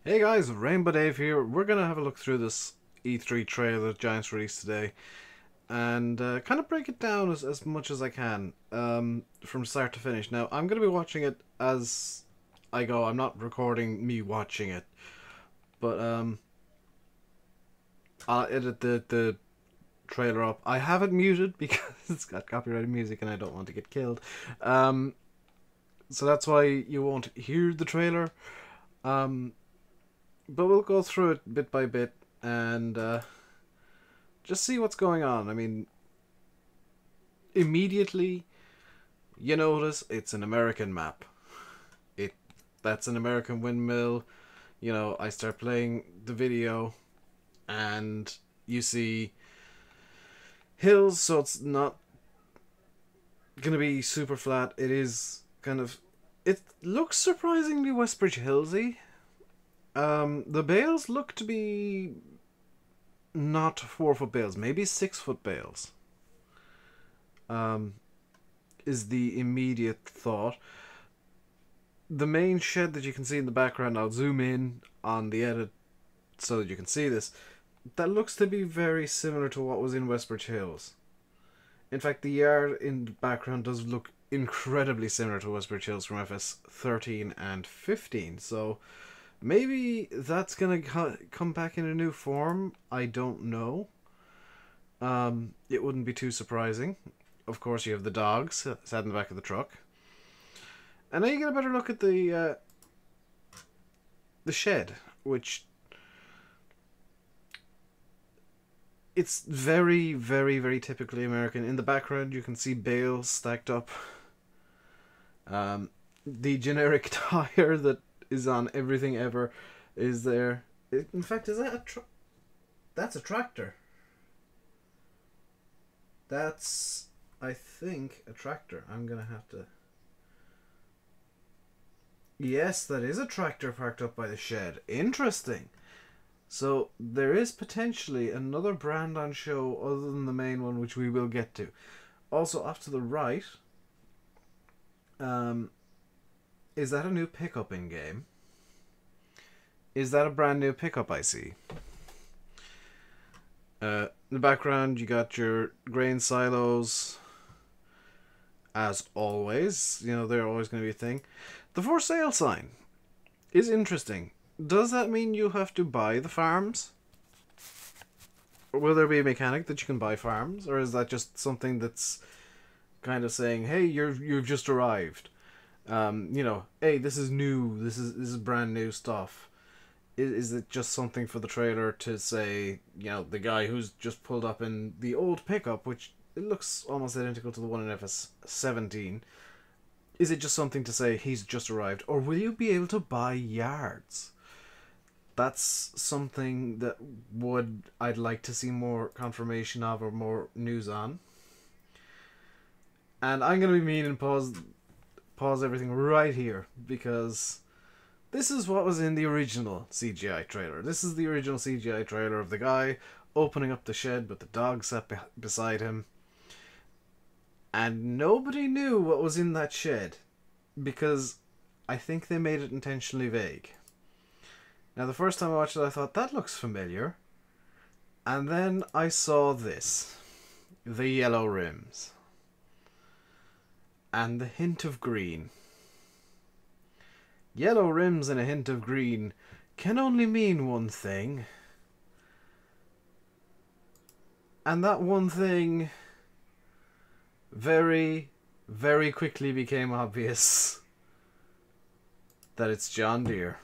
Hey guys, RainbowDave here. We're gonna have a look through this E3 trailer that Giants released today and kind of break it down as much as I can from start to finish. Now, I'm gonna be watching it as I go. I'm not recording me watching it, but I'll edit the trailer up. I have it muted because it's got copyrighted music and I don't want to get killed. Um, so that's why you won't hear the trailer. But we'll go through it bit by bit and just see what's going on. I mean, immediately you notice it's an American map. That's an American windmill. You know, I start playing the video and you see hills, so it's not gonna be super flat. It is kind of, it looks surprisingly Westbridge Hillsy. The bales look to be not 4-foot bales, maybe 6-foot bales. Is the immediate thought. The main shed that you can see in the background, I'll zoom in on the edit so that you can see this. That looks to be very similar to what was in Westbridge Hills. In fact, the yard in the background does look incredibly similar to Westbridge Hills from FS 13 and 15, so maybe that's gonna come back in a new form. I don't know. It wouldn't be too surprising. Of course, you have the dogs sat in the back of the truck, and now you get a better look at the shed, which it's very, very, very typically American. In the background, you can see bales stacked up. The generic tire that is on everything ever is there. In fact, is that that's a tractor. That's, I think, a tractor. I'm gonna have to... Yes, that is a tractor parked up by the shed. Interesting. So there is potentially another brand on show other than the main one, which we will get to. Also, off to the right, is that a new pickup in game? Is that a brand new pickup I see? In the background, you got your grain silos. As always, you know, they're always going to be a thing. The for sale sign is interesting. Does that mean you have to buy the farms? Or will there be a mechanic that you can buy farms? Or is that just something that's kind of saying, hey, you've just arrived? You know, hey, this is new. This is brand new stuff. Is it just something for the trailer to say, you know, the guy who's just pulled up in the old pickup, which it looks almost identical to the one in FS 17. Is it just something to say he's just arrived? Or will you be able to buy yards? That's something that I'd like to see more confirmation of or more news on. And I'm going to be mean and pause everything right here, because this is what was in the original CGI trailer. This is the original CGI trailer of the guy opening up the shed with the dog sat beside him. And nobody knew what was in that shed, because I think they made it intentionally vague. Now, the first time I watched it, I thought, that looks familiar. And then I saw this. The yellow rims. And the hint of green. Yellow rims and a hint of green can only mean one thing. And that one thing very, very quickly became obvious. That it's John Deere.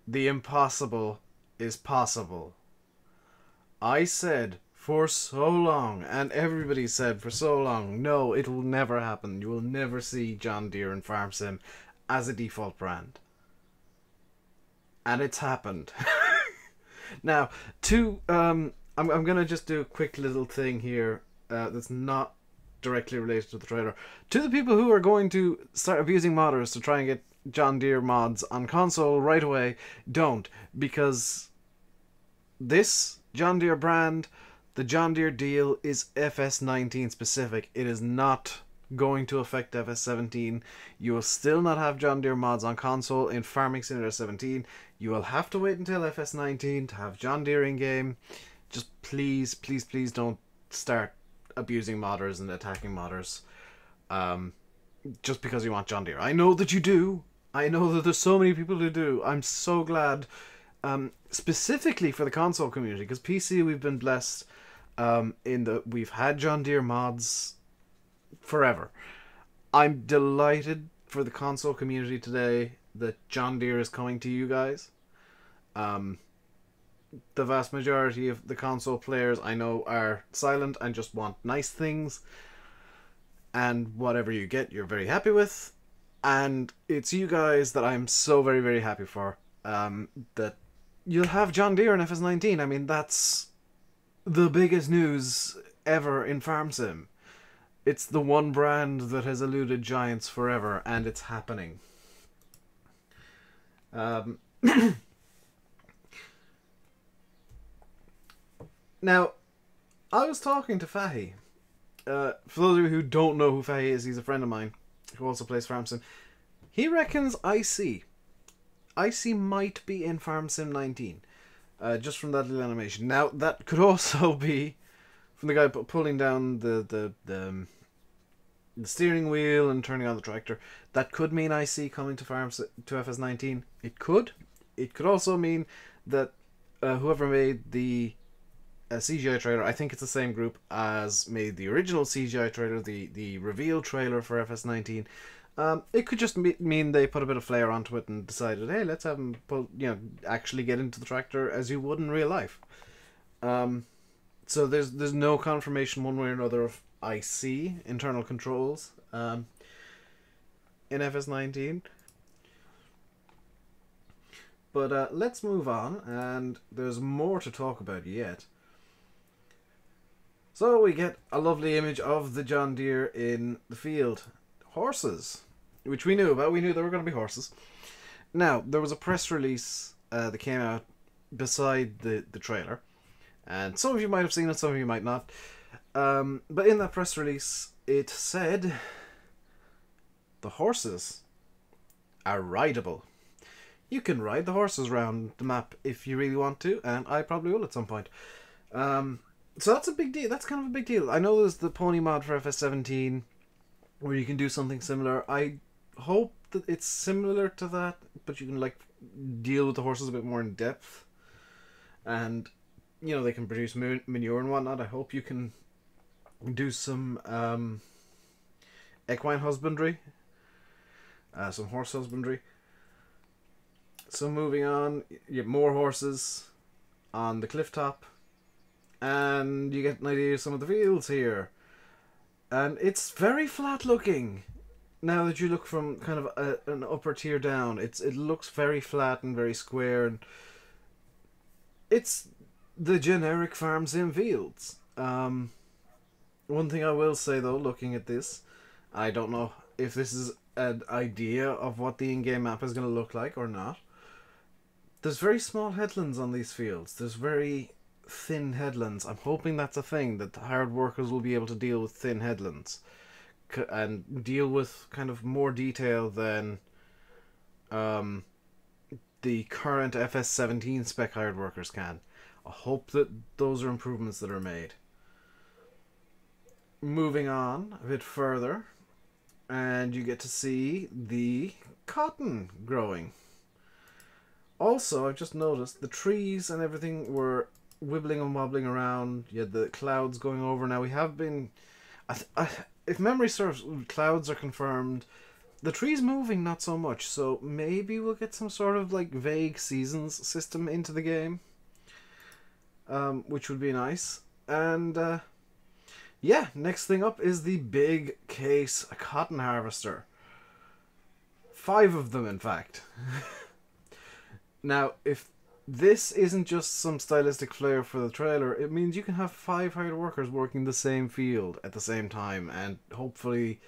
The impossible is possible. I said for so long, and everybody said for so long, no, it will never happen. You will never see John Deere in Farm Sim as a default brand. And it's happened. Now, I'm gonna just do a quick little thing here that's not directly related to the trailer. To the people who are going to start abusing modders to try and get John Deere mods on console right away, don't, because this John Deere brand, the John Deere deal, is FS19 specific. It is not going to affect FS17. You will still not have John Deere mods on console in Farming Simulator 17. You will have to wait until FS19 to have John Deere in game. Just please, please, please don't start abusing modders and attacking modders. Just because you want John Deere. I know that you do. I know that there's so many people who do. I'm so glad. Specifically for the console community, because PC we've been blessed in that we've had John Deere mods forever. I'm delighted for the console community today that John Deere is coming to you guys. The vast majority of the console players I know are silent and just want nice things, and whatever you get you're very happy with, and it's you guys that I'm so very, very happy for. That you'll have John Deere in FS19. I mean, that's the biggest news ever in Farm Sim. It's the one brand that has eluded giants forever, and it's happening. Now, I was talking to Fahy. For those of you who don't know who Fahy is, he's a friend of mine who also plays Farm Sim. He reckons IC might be in Farm Sim 19. Just from that little animation. Now, that could also be from the guy pulling down the steering wheel and turning on the tractor. That could mean IC coming to FS19. It could. It could also mean that whoever made the CGI trailer, I think it's the same group as made the original CGI trailer, the reveal trailer for FS19. It could just mean they put a bit of flair onto it and decided, hey, let's have them actually get into the tractor as you would in real life. So there's no confirmation one way or another of IC, internal controls, in FS19. But let's move on, and there's more to talk about yet. So we get a lovely image of the John Deere in the field. Horses, which we knew about. We knew there were going to be horses. Now, there was a press release that came out beside the trailer. And some of you might have seen it, some of you might not. But in that press release, it said the horses are rideable. You can ride the horses around the map if you really want to, and I probably will at some point. So that's a big deal. That's kind of a big deal. I know there's the pony mod for FS17 where you can do something similar. I hope that it's similar to that, but you can like deal with the horses a bit more in depth, and they can produce manure and whatnot. I hope you can do some equine husbandry, some horse husbandry. So moving on, you get more horses on the cliff top, and you get an idea of some of the fields here. And it's very flat looking. Now that you look from kind of an upper tier down, it looks very flat and very square, and it's the generic Farm Sim fields. One thing I will say though, looking at this, I don't know if this is an idea of what the in-game map is going to look like or not. There's very small headlands on these fields. There's very thin headlands. I'm hoping that's a thing, that the hard workers will be able to deal with thin headlands and deal with kind of more detail than the current FS17 spec hired workers can. I hope that those are improvements that are made. Moving on a bit further, and you get to see the cotton growing. Also, I've just noticed the trees and everything were wibbling and wobbling around. You had the clouds going over. Now we have been, if memory serves, clouds are confirmed. The trees moving, not so much. So maybe we'll get some sort of like vague seasons system into the game, which would be nice. And yeah, next thing up is the big case cotton harvester. 5 of them, in fact. Now, if this isn't just some stylistic flair for the trailer, it means you can have 5 hired workers working the same field at the same time, and hopefully,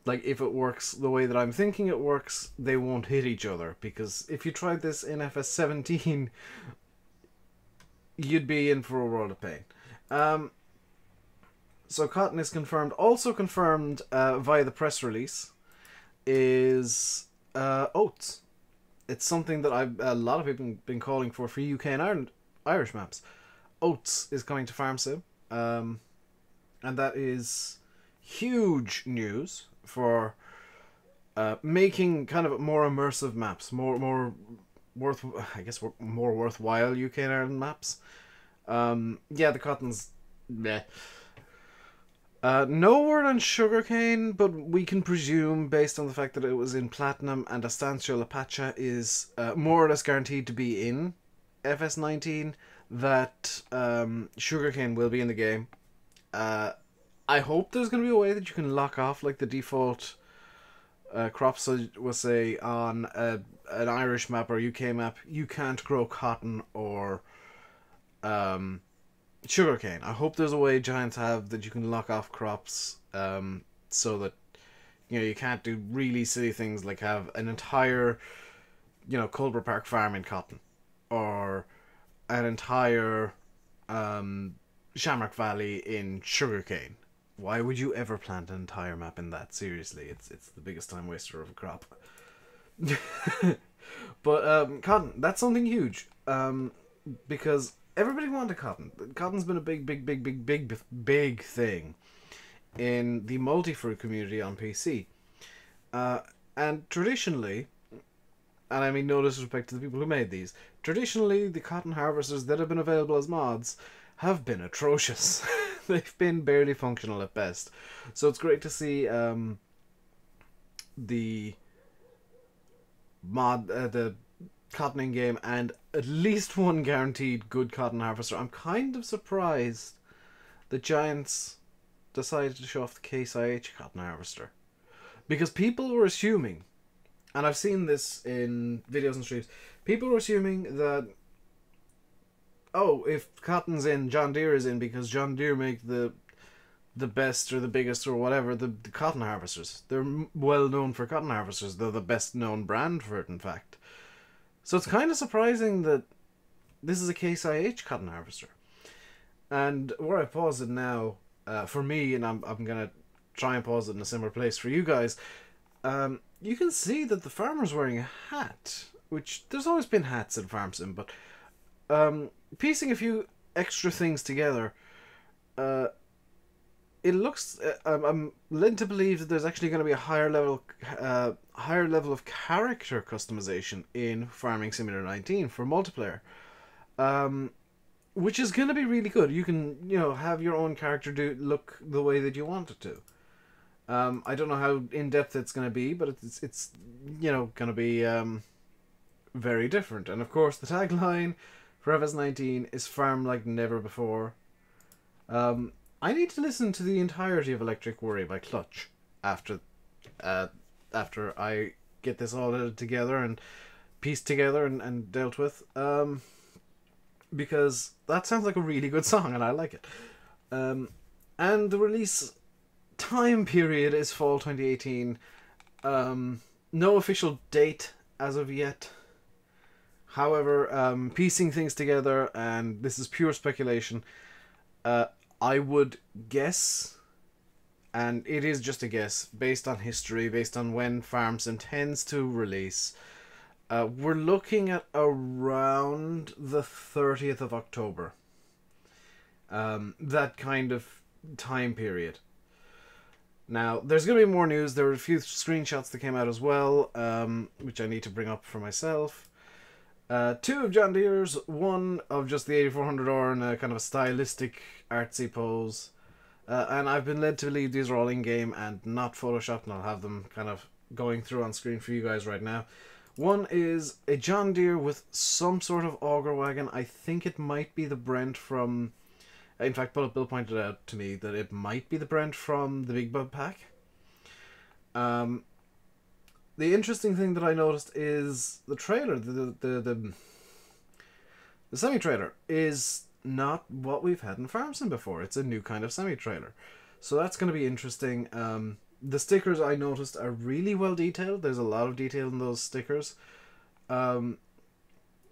like, if it works the way that I'm thinking it works, they won't hit each other, because if you tried this in FS17, you'd be in for a world of pain. So cotton is confirmed. Also confirmed via the press release is oats. It's something that a lot of people have been calling for UK and Ireland, Irish maps. Oats is coming to Farm Sim, and that is huge news for making kind of more immersive maps, more worthwhile UK and Ireland maps. Yeah, the cotton's bleh. No word on sugarcane, but we can presume, based on the fact that it was in Platinum and Estancia La Pacha is more or less guaranteed to be in FS19, that sugarcane will be in the game. I hope there's going to be a way that you can lock off like the default crops. So we'll say on an Irish map or UK map, you can't grow cotton or sugarcane. I hope there's a way Giants have that you can lock off crops, so that you can't do really silly things like have an entire Culver Park farm in cotton, or an entire Shamrock Valley in sugarcane. Why would you ever plant an entire map in that? Seriously, it's the biggest time waster of a crop. But cotton, that's something huge, because everybody wanted cotton. Cotton's been a big thing in the multi-fruit community on PC. And traditionally, and I mean no disrespect to the people who made these, traditionally the cotton harvesters that have been available as mods have been atrocious. They've been barely functional at best. So it's great to see the mod, the cottoning game, and at least one guaranteed good cotton harvester. I'm kind of surprised the Giants decided to show off the Case IH cotton harvester, because people were assuming, and I've seen this in videos and streams, people were assuming that, oh, if cotton's in, John Deere is in, because John Deere make the best or the biggest or whatever, the cotton harvesters. They're well known for cotton harvesters. They're the best known brand for it, in fact. So it's kind of surprising that this is a Case IH cotton harvester. And where I pause it now, for me, and I'm going to try and pause it in a similar place for you guys, you can see that the farmer's wearing a hat, which there's always been hats in Farm Sim, but piecing a few extra things together, it looks, I'm led to believe that there's actually going to be a higher level of character customization in Farming Simulator 19 for multiplayer, which is going to be really good. You can, have your own character look the way that you want it to. I don't know how in depth it's going to be, but it's going to be very different. And of course, the tagline for FS19 is "Farm like never before." I need to listen to the entirety of Electric Worry by Clutch after I get this all edited together and pieced together and dealt with, because that sounds like a really good song and I like it. And the release time period is fall 2018. No official date as of yet. However, piecing things together, and this is pure speculation, I would guess, and it is just a guess, based on history, based on when Farm Sim tends to release, we're looking at around the 30th of October. That kind of time period. Now, there's going to be more news. There were a few screenshots that came out as well, which I need to bring up for myself. Two of John Deere's, one of just the 8400R in a kind of a stylistic, artsy pose. And I've been led to believe these are all in-game and not photoshopped, and I'll have them kind of going through on screen for you guys right now. One is a John Deere with some sort of auger wagon. I think it might be the Brent from... In fact, Bullet Bill pointed out to me that it might be the Brent from the Big Bub pack. The interesting thing that I noticed is the trailer, the semi-trailer, is not what we've had in Farm Sim before. It's a new kind of semi-trailer. So that's going to be interesting. The stickers I noticed are really well detailed. There's a lot of detail in those stickers.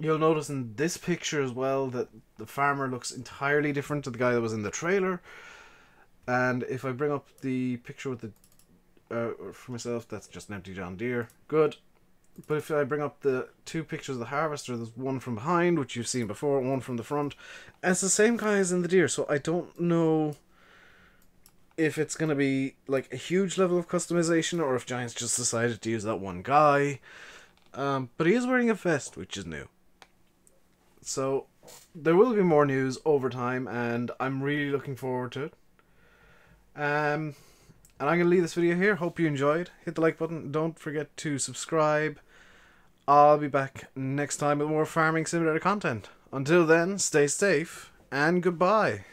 You'll notice in this picture as well that the farmer looks entirely different to the guy that was in the trailer. And if I bring up the picture with the for myself, that's just an empty John Deere. Good. But if I bring up the two pictures of the harvester, there's one from behind, which you've seen before, and one from the front. And it's the same guy as in the Deere, so I don't know if it's going to be like a huge level of customization or if Giants just decided to use that one guy. But he is wearing a vest, which is new. So there will be more news over time, and I'm really looking forward to it. And I'm going to leave this video here. Hope you enjoyed. Hit the like button. Don't forget to subscribe. I'll be back next time with more farming simulator content. Until then, stay safe and goodbye.